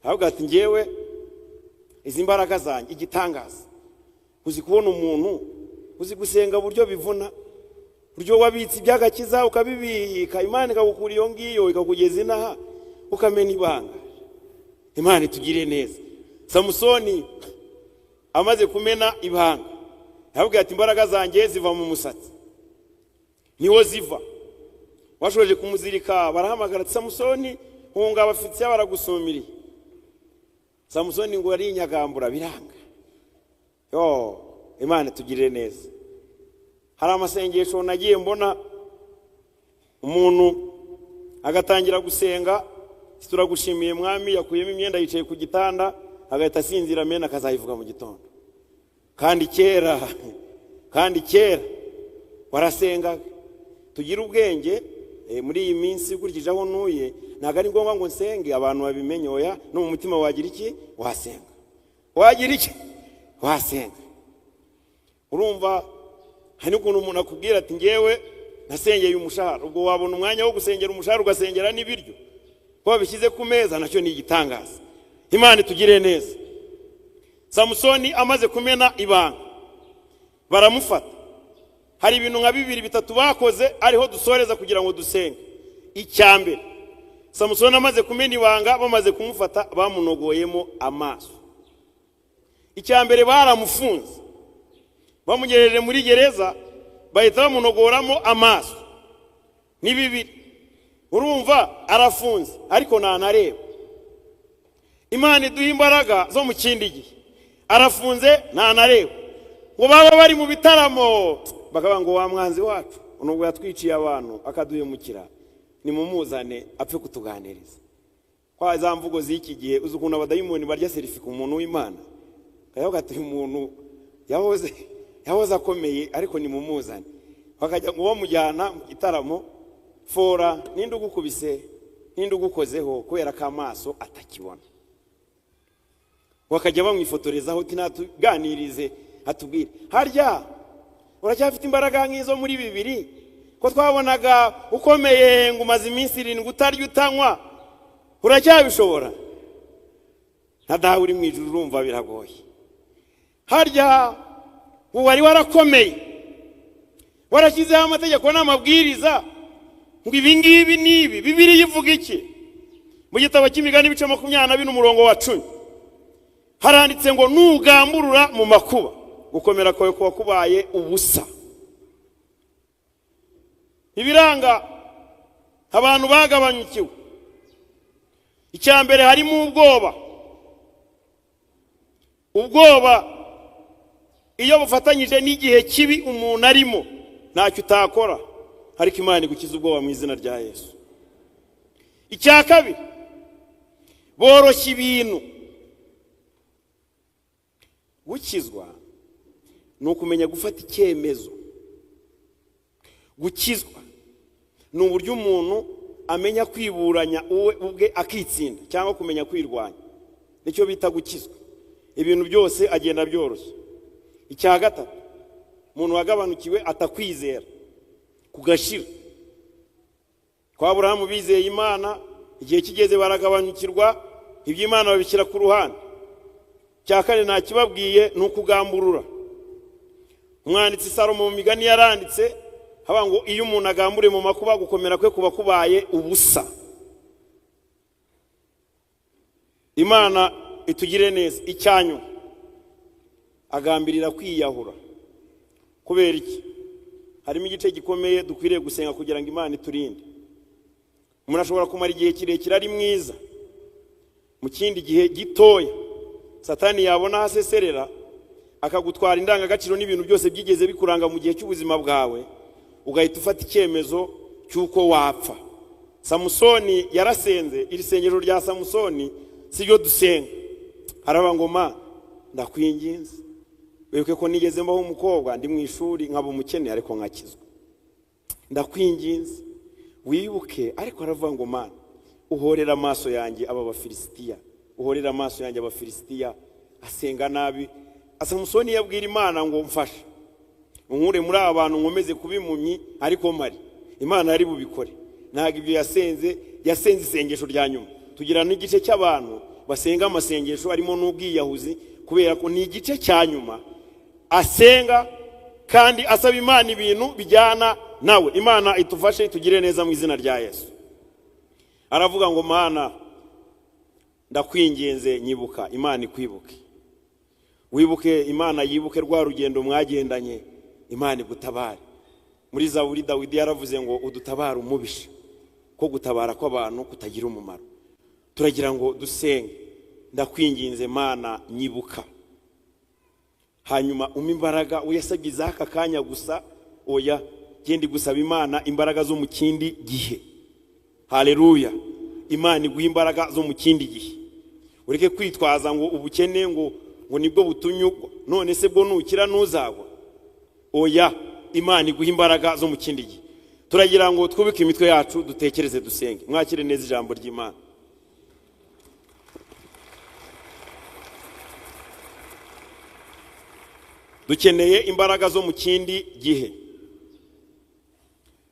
Ahubwo ati ngewe izi mbaraga zanjye igitangaza, uzi kubona umuntu uzi gusenga buryo bivuna, buryo wabitse ibyagakiza ukabibika, Imana ikagukura iyo ngiyo ikakugeza inaha ukamena ibanga. Imana itugire neza. Samusoni amaze kumena ibanga, ahubwo ati imbaraga zanjye ziva mu musatsi, niho ziva. Washoje kumuzirika barahamagara ati Samusoni hunga abafitse baragusumiriye. Samusoni ngo ari inyagambura biranga. Imana tugirire neza. Hari amasengesho nagiye mbona umuntu agatangira gusenga, turagushimiye mwami, yakuyemo imyenda yicaye ku gitanda agahita asinzira, amena akazayivuga mu gitondo. Kandi kera warasenga. Tugira ubwenge muri iyi minsi ukurikije aho ntuye, ntabwo ari ngombwa ngo nsenge abantu babimenye. Oya, no mu mutima wagira iki? Wasenga. Wagira iki? Wasenga. Urumva hari ukuntu umuntu akubwira ati ngewe nasengeye umushahara, ubwo wabona umwanya wo gusengera umushahara ugasengera n'ibiryo ko babishyize ku meza, nacyo ni igitangaza. Imana itugire neza. Samusoni amaze kumena ibanga baramufata. Hari ibintu nka 2-3 bakoze ariho dusoreza kugira ngo dusenge. Icyambere Samusoni amaze kumena ibanga, bamaze kumufata bamunogoyemo amaso. Icyambere baramufunze, bamugejeje muri gereza, bahita bamunogoramo amaso. Ni bibiri. Urumva arafunze ariko ntanareba. Imana iduha imbaraga zo mu kindi gihe. Arafunze ntanareba. Ngo baba bari mu bitaramo bakavuga ngo wa mwanzi wacu nubwo yatwiciye abantu akaduhemukira, nimumuzane apfe kutuganiriza. Kwa za mvugo z'iki gihe uzukunda abadayimoni barya selfie ku muntu w'Imana, kayo gatuye umuntu yahoze akomeye ariko nimumuzane. Bakajya ngo bamujyana mu gitaramo, fora ninde ugukubise ninde ugukozeho kubera ko amaso atakibona. Bakajya bamwifotorezaho ati natuganirize atubwire, harya uracyafite imbaraga nk'izo muri bibiri ko twabonaga ukomeye ngo umaze iminsi 7 utarya utanywa, uracyabishobora? Nadawe uri mu ijuru urumva biragoye. Harya wari warakomeye, warashyizeho amategeko n'amabwiriza ngo ibingibi nibi, Bibiliya ivuga iki? Mu gitabo cy'Imigani ibice 22 umurongo wa 10 haranditse ngo nugamburura mu makuba gukomera kwawe kuba kubaye ubusa. Ibiranga abantu bagabanyukiwe, icyambere harimo ubwoba iyo bufatanyije n'igihe kibi umuntu arimo ntacyo utakora, ariko Imana igukiza ubwoba mu izina rya Yesu. Icya kabiri, boroshya ibintu. Gukizwa ni ukumenya gufata icyemezo. Gukizwa ni uburyo umuntu amenya kwiburanya uwe ubwe akitsinda cyangwa kumenya kwirwanya, nicyo bita gukizwa. Ibintu byose agenda byoroshye. Icya gatatu, umuntu wagabanukiwe atakwizera kugashira. Kwa Aburahamu bizeye Imana, igihe kigeze baragabanyukirwa, iby'Imana babishyira ku ruhande. Cya kane nta kibabwiye nukugamburura. Umwanditsi Salomo mu Migani yaranditse haba ngo iyo umuntu agambure mu makuba gukomera kwe kuba kubaye ubusa. Imana itugire neza. Icyanyu agambirira kwiyahura. Kubera iki? Harimo igice gikomeye dukwiriye gusenga kugira ngo Imana iturinde. Umuntu ashobora kumara igihe kirekire ari mwiza, mu kindi gihe gitoya Satani yabona haseserera akagutwara indangagaciro n'ibintu byose byigeze bikuranga mu gihe cy'ubuzima bwawe, ugahita ufata icyemezo cyuko wapfa. Samusoni yarasenze, iri sengero rya Samusoni sibyo dusenga. Haraba ngoma ndakwinginze wibuke ko nigeze mbaho umukobwa ndi mu ishuri nkaba umukene ariko nkakizwa. Ndakwinginze wibuke, ariko aravuga ngo Mana uhorera amaso yanjye aba Bafilisitiya, uhorera amaso yanjye Abafilisitiya. Asenga nabi. Samusoni yabwira Imana ngo mfasha unkure muri abantu nkomeze kubimpumyi ariko mari. Imana yari bubikore. Ntago ibyo yasenze isengesho rya nyuma. Tugira n'igice cy'abantu basenga amasengesho arimo n'ubwiyahuzi kubera ko ni igice cya nyuma asenga kandi asaba Imana ibintu bijyana nawe. Imana itufashe itugire neza mu izina rya Yesu. Aravuga ngo Mana ndakwinginze nyibuka. Imana ikwibuke. Wibuke, Imana yibuke rwa rugendo mwagendanye, Imana igutabare. Muri Zaburi Dawidi yaravuze ngo udutabara umubisha, ko gutabara kw'abantu kutagira umumaro. Turagira ngo dusenge. Ndakwinginze Mana nyibuka. Hanyuma imbaraga uyasabye zaka kanya gusa, oya gendi gusaba Imana imbaraga zo mu kindi gihe. Haleluya. Imana iguha imbaraga zo mu kindi gihe. Ureke kwitwaza ngo ubukene ngo nibwo butunyugwa, none se bwo nukira ntuzagwa. Oya, Imana iguha imbaraga zo mu kindi gihe. Turagira ngo twubike imitwe yacu dutekereze dusenge. Mwakire neza ijambo ry'Imana. Dukeneye imbaraga zo mu kindi gihe.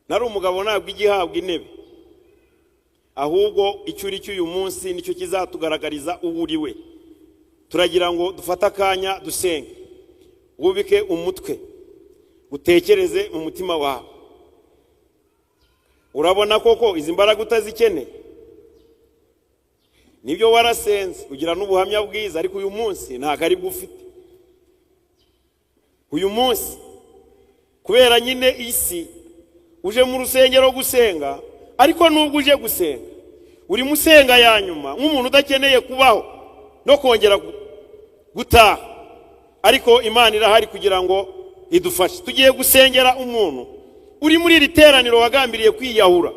Nari umugabo ntabwo igihabwa intebe, ahubwo icyo uri cy'uyu munsi nicyo kizatugaragariza uwo uri we. Turagira ngo dufate akanya dusenge. Wubike umutwe, utekereze mu mutima wawe. Urabona koko izi mbaraga utazikeneye? nibyo warasenze ugira n'ubuhamya bwiza, ariko uyu munsi ntago ari bwo ufite. Uyu munsi kubera nyine isi uje mu rusengero gusenga, ariko nubwo uje gusenga uri musenga ya nyuma nk'umuntu udakeneye kubaho no kongera gutaha, ariko Imana irahari kugira ngo idufashe. Tugiye gusengera umuntu uri muri iri teraniro wagambiriye kwiyahura.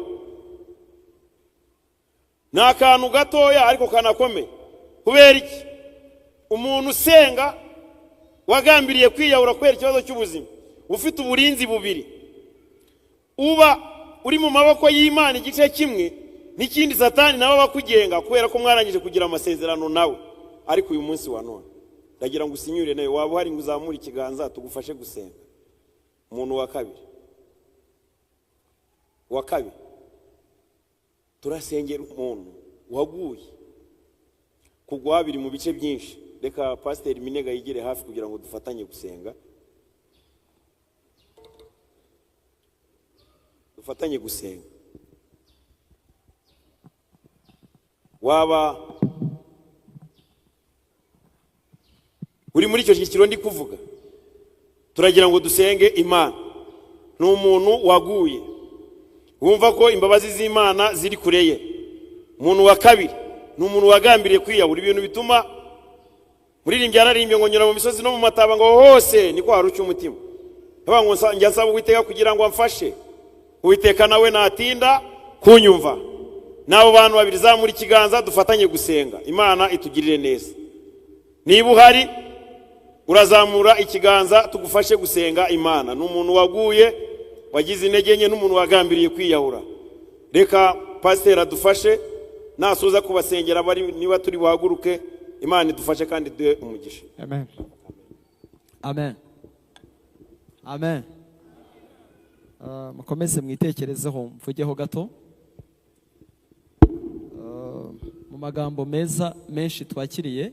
Ni akantu gatoya ariko kanakomeye. Kubera iki? Umuntu usenga wagambiriye kwiyahura kubera ikibazo cy'ubuzima, ufite uburinzi bubiri. Uba uri mu maboko y'Imana igice kimwe, n'ikindi Satani nawe bakugenga kubera ko mwarangije kugira amasezerano nawe. Ariko uyu munsi wa none ndagira ngo usinyure nawe, waba uhari ngo uzamure ikiganza tugufashe gusenga. Umuntu wa kabiri turasengera umuntu waguye. Kugwa biri mu bice byinshi. Reka Pastor Minega yigire hafi kugira ngo dufatanye gusenga. Dufatanye gusenga. Waba uri muri icyo cyiciro ndi kuvuga, turagira ngo dusenge Imana. Ni umuntu waguye, wumva ko imbabazi z'Imana ziri kure ye. Umuntu wa kabiri ni umuntu wagambiriye kwiyahura. Ibintu bituma muririmbyi yararimbye ngo nyura mu misozi no mu mataba ngo hose niko haruca umutima. Haba ngo njya nsaba Uwiteka kugira ngo amfashe. Uwiteka nawe natinda kunyumva. Nabo bantu babiri zamura ikiganza dufatanye gusenga. Imana itugirire neza. Niba uhari urazamura ikiganza tugufashe gusenga Imana. N'umuntu waguye wagize intege nke, n'umuntu wagambiriye kwiyahura. Reka Pastor adufashe nasoza kubasengera bari niba turi buhaguruke. Imana idufashe kandi duhe umugisha. Amen. Amen. Amen. Mukomeze mwitekerezeho mvugeho gato. Mu magambo meza menshi twakiriye